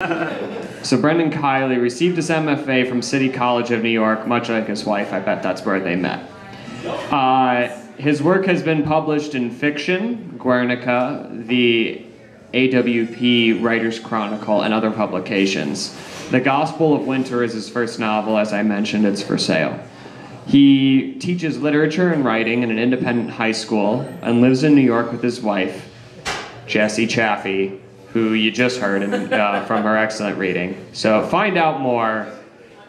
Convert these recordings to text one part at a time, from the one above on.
So Brendan Kiely received his MFA from City College of New York, much like his wife. I bet that's where they met. His work has been published in fiction, Guernica, the AWP Writer's Chronicle, and other publications. The Gospel of Winter is his first novel. As I mentioned, it's for sale. He teaches literature and writing in an independent high school and lives in New York with his wife, Jessie Chaffee, who you just heard from her excellent reading. So find out more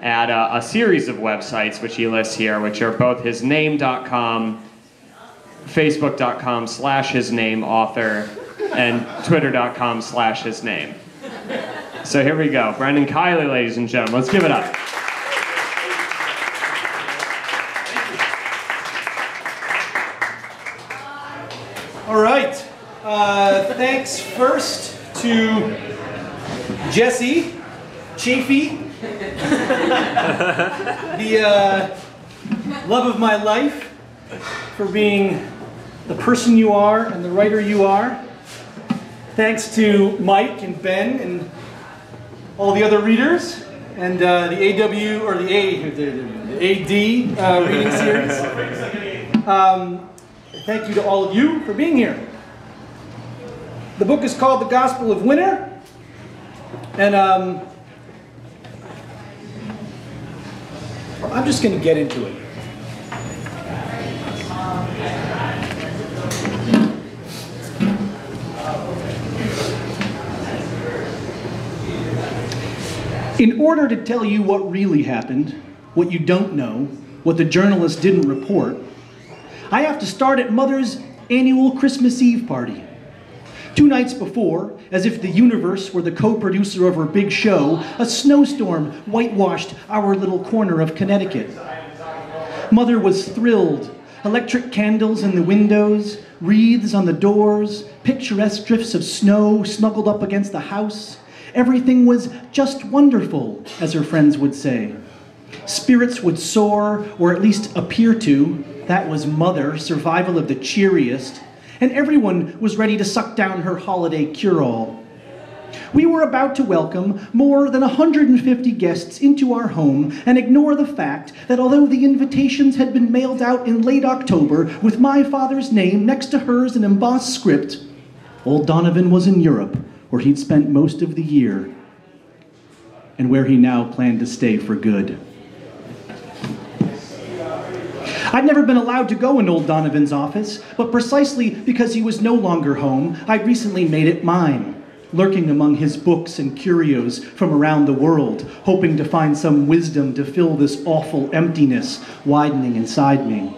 at a series of websites which he lists here, which are both hisname.com, facebook.com/hisnameauthor, and twitter.com/hisname. So here we go. Brendan Kiely, ladies and gentlemen. Let's give it up. All right. Thanks first to Jessie Chaffee, the love of my life, for being the person you are and the writer you are. Thanks to Mike and Ben and all the other readers, and the AD reading series. Thank you to all of you for being here. The book is called The Gospel of Winter, and I'm just going to get into it. In order to tell you what really happened, what you don't know, what the journalist didn't report, I have to start at Mother's annual Christmas Eve party. 2 nights before, as if the universe were the co-producer of her big show, a snowstorm whitewashed our little corner of Connecticut. Mother was thrilled. Electric candles in the windows, wreaths on the doors, picturesque drifts of snow snuggled up against the house. Everything was just wonderful, as her friends would say. Spirits would soar, or at least appear to. That was Mother, survival of the cheeriest. And everyone was ready to suck down her holiday cure-all. We were about to welcome more than 150 guests into our home and ignore the fact that although the invitations had been mailed out in late October with my father's name next to hers in embossed script, old Donovan was in Europe, where he'd spent most of the year, and where he now planned to stay for good. I'd never been allowed to go in old Donovan's office, but precisely because he was no longer home, I'd recently made it mine, lurking among his books and curios from around the world, hoping to find some wisdom to fill this awful emptiness widening inside me.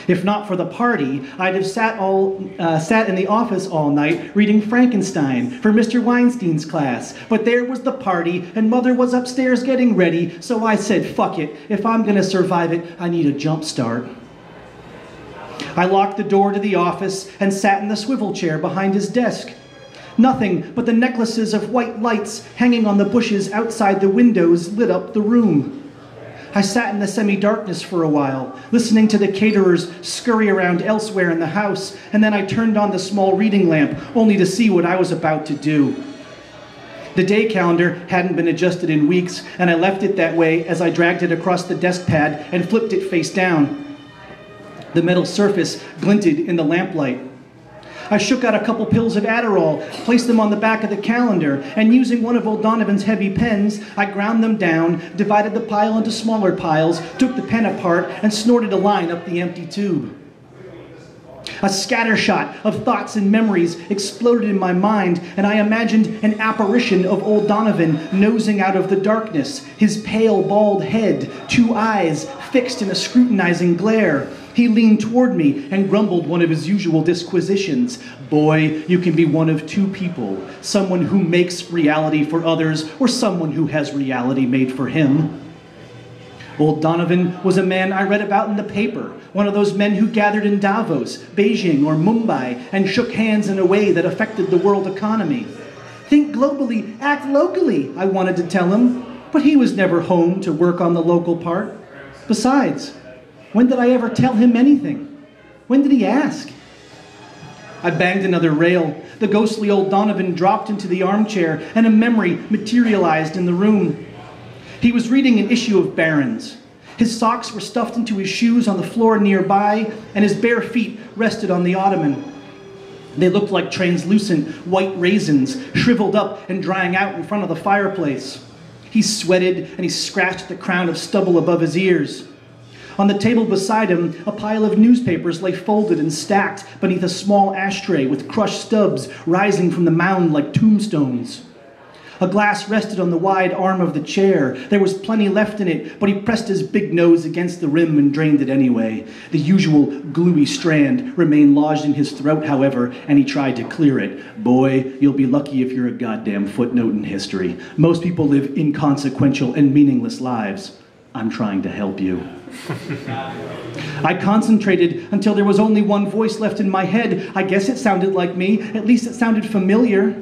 If not for the party, I'd have sat in the office all night reading Frankenstein for Mr. Weinstein's class. But there was the party, and Mother was upstairs getting ready, so I said, fuck it. If I'm going to survive it, I need a jump start. I locked the door to the office and sat in the swivel chair behind his desk. Nothing but the necklaces of white lights hanging on the bushes outside the windows lit up the room. I sat in the semi-darkness for a while, listening to the caterers scurry around elsewhere in the house, and then I turned on the small reading lamp, only to see what I was about to do. The day calendar hadn't been adjusted in weeks, and I left it that way as I dragged it across the desk pad and flipped it face down. The metal surface glinted in the lamplight. I shook out a couple pills of Adderall, placed them on the back of the calendar, and using one of old Donovan's heavy pens, I ground them down, divided the pile into smaller piles, took the pen apart, and snorted a line up the empty tube. A scattershot of thoughts and memories exploded in my mind, and I imagined an apparition of old Donovan nosing out of the darkness, his pale, bald head, 2 eyes fixed in a scrutinizing glare. He leaned toward me and grumbled one of his usual disquisitions. Boy, you can be one of 2 people, someone who makes reality for others or someone who has reality made for him. Old Donovan was a man I read about in the paper, one of those men who gathered in Davos, Beijing, or Mumbai and shook hands in a way that affected the world economy. Think globally, act locally, I wanted to tell him, but he was never home to work on the local part. Besides, when did I ever tell him anything? When did he ask? I banged another rail. The ghostly old Donovan dropped into the armchair, and a memory materialized in the room. He was reading an issue of Barron's. His socks were stuffed into his shoes on the floor nearby, and his bare feet rested on the ottoman. They looked like translucent white raisins, shriveled up and drying out in front of the fireplace. He sweated, and he scratched the crown of stubble above his ears. On the table beside him, a pile of newspapers lay folded and stacked beneath a small ashtray with crushed stubs rising from the mound like tombstones. A glass rested on the wide arm of the chair. There was plenty left in it, but he pressed his big nose against the rim and drained it anyway. The usual gluey strand remained lodged in his throat, however, and he tried to clear it. Boy, you'll be lucky if you're a goddamn footnote in history. Most people live inconsequential and meaningless lives. I'm trying to help you. I concentrated until there was only one voice left in my head. I guess it sounded like me. At least it sounded familiar.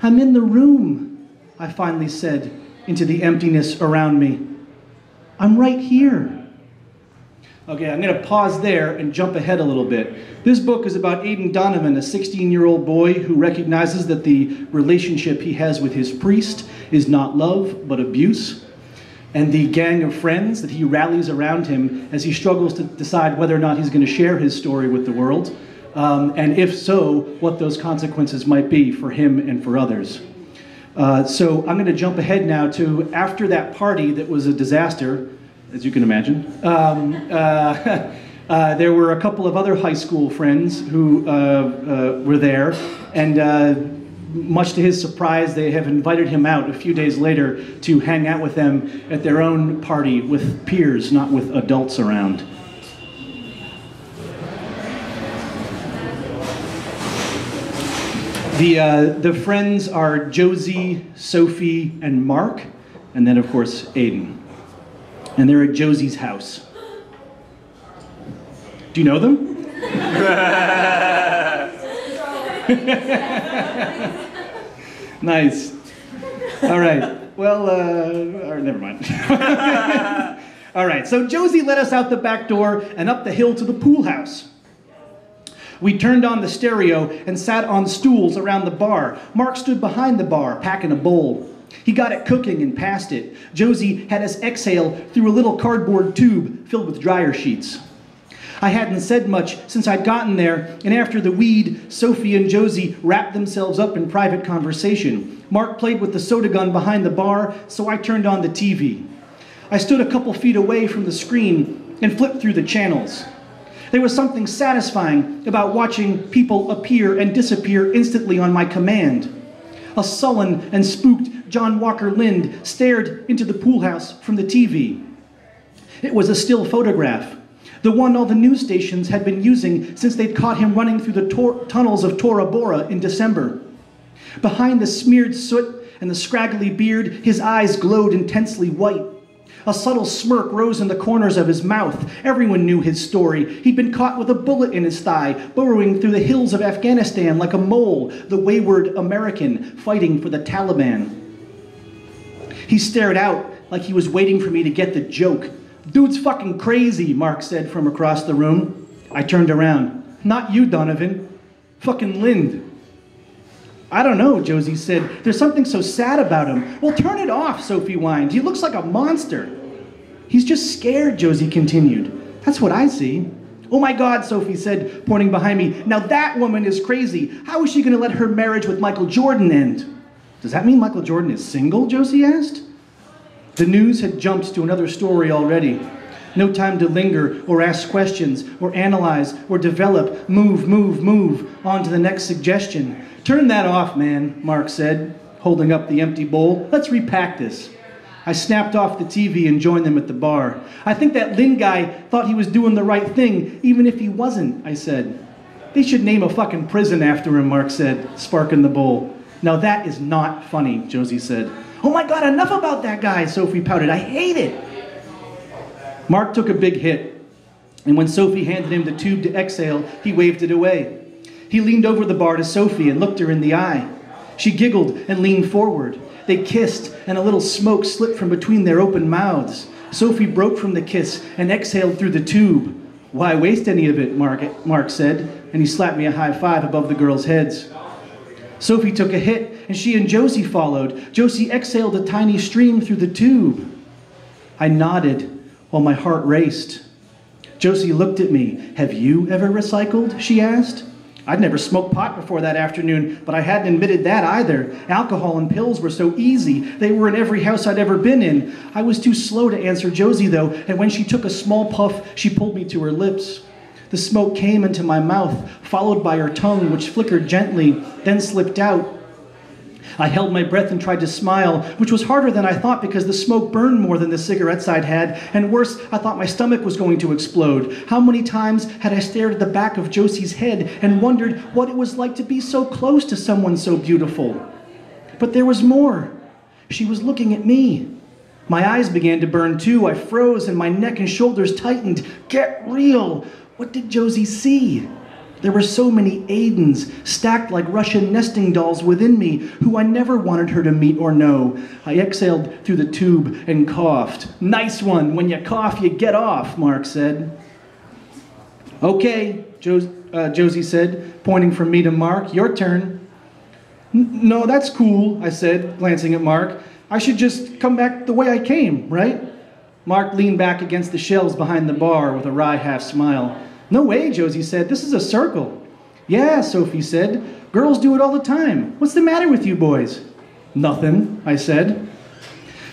I'm in the room, I finally said into the emptiness around me. I'm right here. Okay, I'm going to pause there and jump ahead a little bit. This book is about Aidan Donovan, a 16-year-old boy who recognizes that the relationship he has with his priest is not love, but abuse, and the gang of friends that he rallies around him as he struggles to decide whether or not he's going to share his story with the world, and if so, what those consequences might be for him and for others. So I'm going to jump ahead now to after that party that was a disaster, as you can imagine. There were a couple of other high school friends who were there, and much to his surprise, they have invited him out a few days later to hang out with them at their own party with peers, not with adults around. The friends are Josie, Sophie, and Mark, and then, of course, Aidan. And they're at Josie's house. Do you know them? Nice. All right. Well, never mind. All right. So Josie led us out the back door and up the hill to the pool house. We turned on the stereo and sat on stools around the bar. Mark stood behind the bar, packing a bowl. He got it cooking and passed it. Josie had us exhale through a little cardboard tube filled with dryer sheets. I hadn't said much since I'd gotten there, and after the weed, Sophie and Josie wrapped themselves up in private conversation. Mark played with the soda gun behind the bar, so I turned on the TV. I stood a couple feet away from the screen and flipped through the channels. There was something satisfying about watching people appear and disappear instantly on my command. A sullen and spooked John Walker Lind stared into the pool house from the TV. It was a still photograph, the one all the news stations had been using since they'd caught him running through the tunnels of Tora Bora in December. Behind the smeared soot and the scraggly beard, his eyes glowed intensely white. A subtle smirk rose in the corners of his mouth. Everyone knew his story. He'd been caught with a bullet in his thigh, burrowing through the hills of Afghanistan like a mole, the wayward American fighting for the Taliban. He stared out like he was waiting for me to get the joke. "Dude's fucking crazy," Mark said from across the room. I turned around. "Not you, Donovan. Fucking Lind." "I don't know," Josie said. "There's something so sad about him." "Well, turn it off," Sophie whined. "He looks like a monster." "He's just scared," Josie continued. "That's what I see." "Oh my God," Sophie said, pointing behind me. "Now that woman is crazy. How is she going to let her marriage with Michael Jordan end?" "Does that mean Michael Jordan is single?" Josie asked. The news had jumped to another story already. No time to linger or ask questions or analyze or develop. Move, move, move on to the next suggestion. "Turn that off, man," Mark said, holding up the empty bowl. "Let's repack this." I snapped off the TV and joined them at the bar. "I think that Lynn guy thought he was doing the right thing, even if he wasn't," I said. "They should name a fucking prison after him," Mark said, sparking the bowl. "Now that is not funny," Josie said. "Oh my God, enough about that guy," Sophie pouted. "I hate it." Mark took a big hit, and when Sophie handed him the tube to exhale, he waved it away. He leaned over the bar to Sophie and looked her in the eye. She giggled and leaned forward. They kissed, and a little smoke slipped from between their open mouths. Sophie broke from the kiss and exhaled through the tube. Why waste any of it, Mark said, and he slapped me a high five above the girls' heads. Sophie took a hit, and she and Josie followed. Josie exhaled a tiny stream through the tube. I nodded while my heart raced. Josie looked at me. Have you ever recycled? She asked. I'd never smoked pot before that afternoon, but I hadn't admitted that either. Alcohol and pills were so easy. They were in every house I'd ever been in. I was too slow to answer Josie, though, and when she took a small puff, she pulled me to her lips. The smoke came into my mouth, followed by her tongue, which flickered gently, then slipped out. I held my breath and tried to smile, which was harder than I thought because the smoke burned more than the cigarettes I'd had, and worse, I thought my stomach was going to explode. How many times had I stared at the back of Josie's head and wondered what it was like to be so close to someone so beautiful? But there was more. She was looking at me. My eyes began to burn too. I froze and my neck and shoulders tightened. Get real! What did Josie see? There were so many Aidens stacked like Russian nesting dolls within me who I never wanted her to meet or know. I exhaled through the tube and coughed. Nice one. When you cough, you get off, Mark said. Okay, Josie said, pointing from me to Mark. Your turn. No, that's cool, I said, glancing at Mark. I should just come back the way I came, right? Mark leaned back against the shelves behind the bar with a wry half smile. No way, Josie said. This is a circle. Yeah, Sophie said. Girls do it all the time. What's the matter with you boys? Nothing, I said.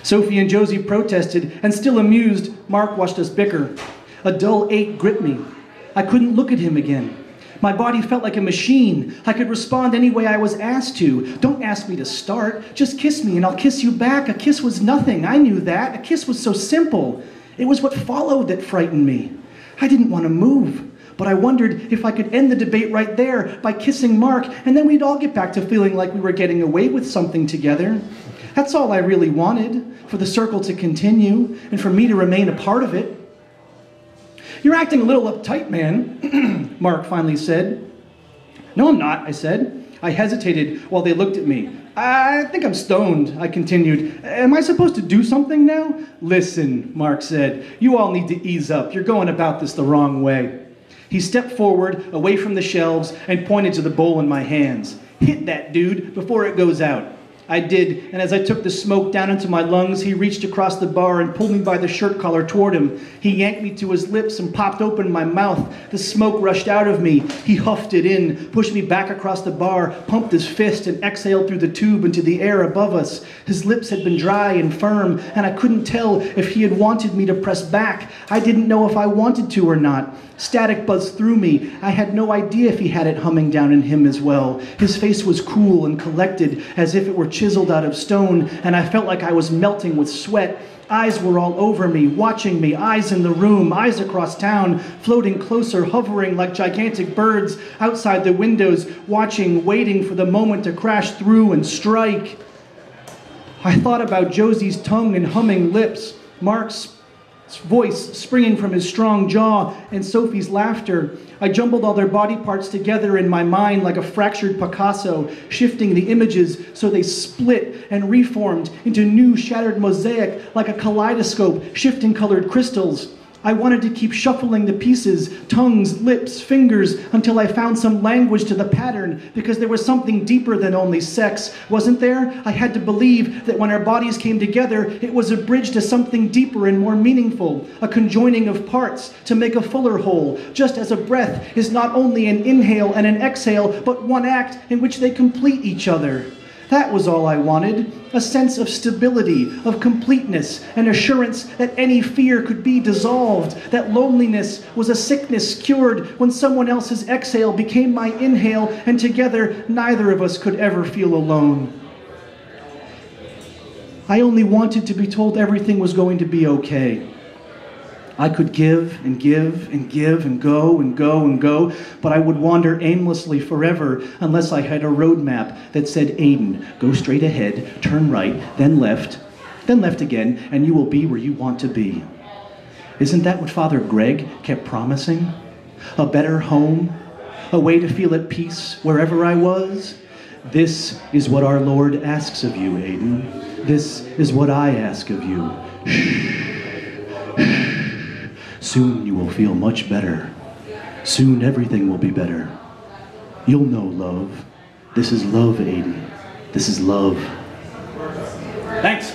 Sophie and Josie protested, and still amused, Mark watched us bicker. A dull ache gripped me. I couldn't look at him again. My body felt like a machine. I could respond any way I was asked to. Don't ask me to start. Just kiss me and I'll kiss you back. A kiss was nothing. I knew that. A kiss was so simple. It was what followed that frightened me. I didn't want to move, but I wondered if I could end the debate right there by kissing Mark, and then we'd all get back to feeling like we were getting away with something together. That's all I really wanted, for the circle to continue, and for me to remain a part of it. You're acting a little uptight, man, Mark finally said. No, I'm not, I said. I hesitated while they looked at me. I think I'm stoned, I continued. Am I supposed to do something now? Listen, Mark said, you all need to ease up. You're going about this the wrong way. He stepped forward, away from the shelves, and pointed to the bowl in my hands. Hit that, dude, before it goes out. I did, and as I took the smoke down into my lungs, he reached across the bar and pulled me by the shirt collar toward him. He yanked me to his lips and popped open my mouth. The smoke rushed out of me. He huffed it in, pushed me back across the bar, pumped his fist, and exhaled through the tube into the air above us. His lips had been dry and firm, and I couldn't tell if he had wanted me to press back. I didn't know if I wanted to or not. Static buzzed through me. I had no idea if he had it humming down in him as well. His face was cool and collected, as if it were chiseled out of stone, and I felt like I was melting with sweat. Eyes were all over me, watching me, eyes in the room, eyes across town, floating closer, hovering like gigantic birds outside the windows, watching, waiting for the moment to crash through and strike. I thought about Josie's tongue and humming lips, Mark's voice springing from his strong jaw, and Sophie's laughter. I jumbled all their body parts together in my mind like a fractured Picasso, shifting the images so they split and reformed into new shattered mosaic like a kaleidoscope, shifting colored crystals. I wanted to keep shuffling the pieces, tongues, lips, fingers, until I found some language to the pattern, because there was something deeper than only sex, wasn't there? I had to believe that when our bodies came together, it was a bridge to something deeper and more meaningful, a conjoining of parts to make a fuller whole, just as a breath is not only an inhale and an exhale, but one act in which they complete each other. That was all I wanted, a sense of stability, of completeness, an assurance that any fear could be dissolved, that loneliness was a sickness cured when someone else's exhale became my inhale, and together neither of us could ever feel alone. I only wanted to be told everything was going to be okay. I could give and give and give and go and go and go, but I would wander aimlessly forever unless I had a roadmap that said, Aiden, go straight ahead, turn right, then left again, and you will be where you want to be. Isn't that what Father Greg kept promising? A better home, a way to feel at peace wherever I was? This is what our Lord asks of you, Aiden. This is what I ask of you. Shh. Soon you will feel much better. Soon everything will be better. You'll know love. This is love, Aiden. This is love. Thanks.